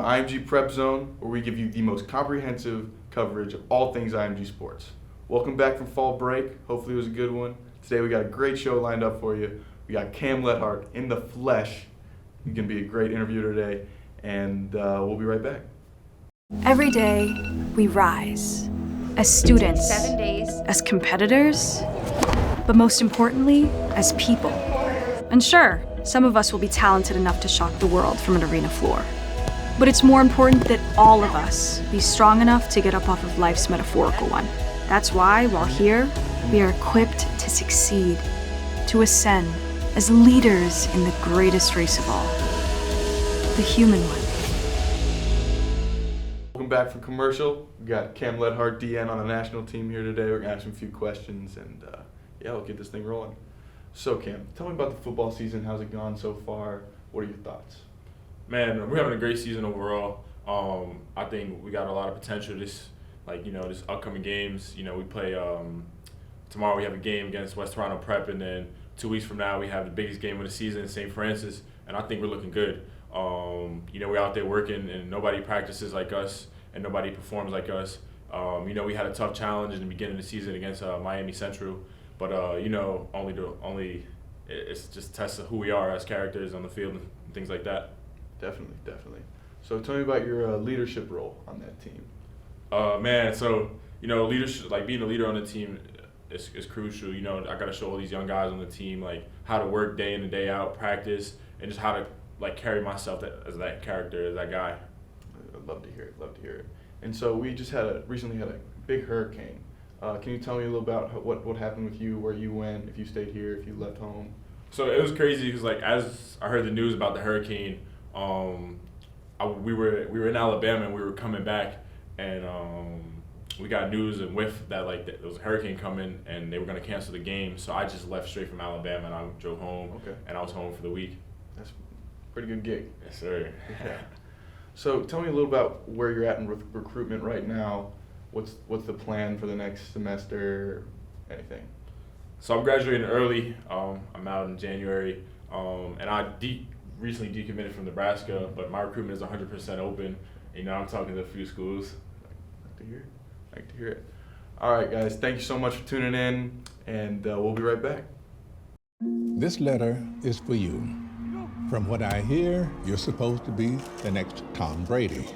IMG Prep Zone, where we give you the most comprehensive coverage of all things IMG sports. Welcome back from fall break. Hopefully it was a good one. Today we got a great show lined up for you. We got Cam Lenhardt in the flesh. He's going to be a great interview today, and we'll be right back. Every day, we rise. As students, 7 days, as competitors, but most importantly, as people. And sure, some of us will be talented enough to shock the world from an arena floor. But it's more important that all of us be strong enough to get up off of life's metaphorical one. That's why, while here, we are equipped to succeed, to ascend as leaders in the greatest race of all, the human one. Welcome back from commercial. We got Cam Lenhardt, DN, on the national team here today. We're going to ask him a few questions, and we'll get this thing rolling. So, Cam, tell me about the football season. How's it gone so far? What are your thoughts? Man, we're having a great season overall. I think we got a lot of potential this upcoming games. We play tomorrow. We have a game against West Toronto Prep, and then 2 weeks from now we have the biggest game of the season in St. Francis, and I think we're looking good. We're out there working, and nobody practices like us, and nobody performs like us. We had a tough challenge in the beginning of the season against Miami Central, but it's just tests of who we are as characters on the field and things like that. Definitely. So tell me about your leadership role on that team. Leadership, like being a leader on the team is crucial. I got to show all these young guys on the team like how to work day in and day out, practice, and just how to carry myself as that character, as that guy. I'd love to hear it. And so we just recently had a big hurricane. Can you tell me a little about what happened with you, where you went, if you stayed here, if you left home? So it was crazy because as I heard the news about the hurricane, we were in Alabama and we were coming back, and we got news and whiff that there was a hurricane coming and they were going to cancel the game. So I just left straight from Alabama and I drove home. Okay. And I was home for the week. That's a pretty good gig. Yes, sir. Yeah. So tell me a little about where you're at in recruitment right now. What's the plan for the next semester? Anything? So I'm graduating early. I'm out in January, and I recently decommitted from Nebraska, but my recruitment is 100% open. I'm talking to a few schools. Like to hear it. All right, guys. Thank you so much for tuning in, and we'll be right back. This letter is for you. From what I hear, you're supposed to be the next Tom Brady.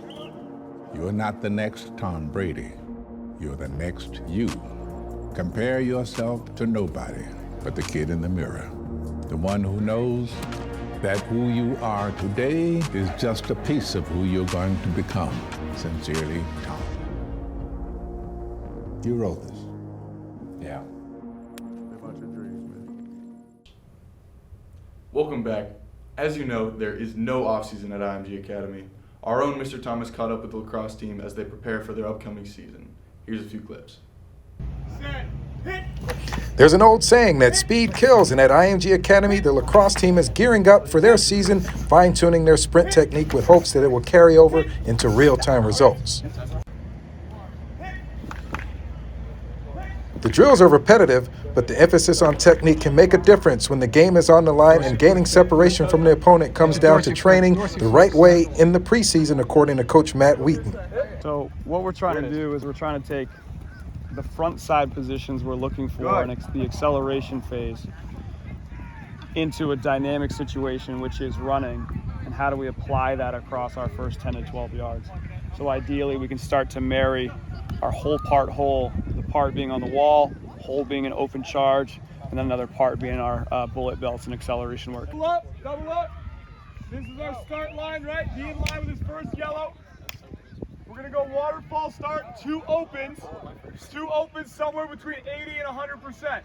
You're not the next Tom Brady. You're the next you. Compare yourself to nobody but the kid in the mirror. The one who knows that who you are today is just a piece of who you're going to become. Sincerely, Tom. You wrote this. Yeah. Welcome back. As you know, there is no offseason at IMG Academy. Our own Mr. Thomas caught up with the lacrosse team as they prepare for their upcoming season. Here's a few clips. There's an old saying that speed kills, and at IMG Academy, the lacrosse team is gearing up for their season, fine-tuning their sprint technique with hopes that it will carry over into real-time results. The drills are repetitive, but the emphasis on technique can make a difference when the game is on the line and gaining separation from the opponent comes down to training the right way in the preseason, according to Coach Matt Wheaton. So what we're trying to do is we're trying to take the front side positions we're looking for and the acceleration phase into a dynamic situation, which is running, and how do we apply that across our first 10 to 12 yards. So ideally we can start to marry our whole part whole, the part being on the wall, whole being an open charge, and then another part being our bullet belts and acceleration work. Double up. This is our start line, right? Be in line with his first yellow. We're gonna go waterfall start, two opens somewhere between 80 and 100%.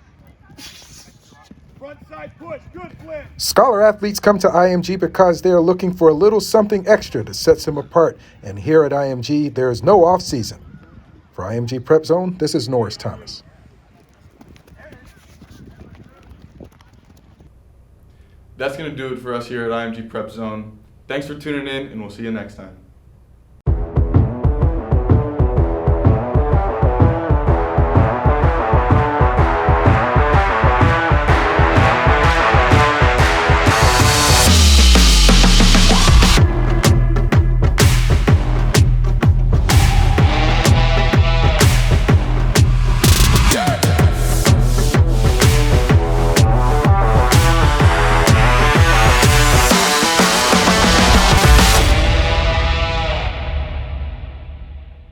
Front side push, good flip. Scholar athletes come to IMG because they are looking for a little something extra that sets them apart. And here at IMG, there is no off-season. For IMG Prep Zone, this is Norris Thomas. That's going to do it for us here at IMG Prep Zone. Thanks for tuning in, and we'll see you next time.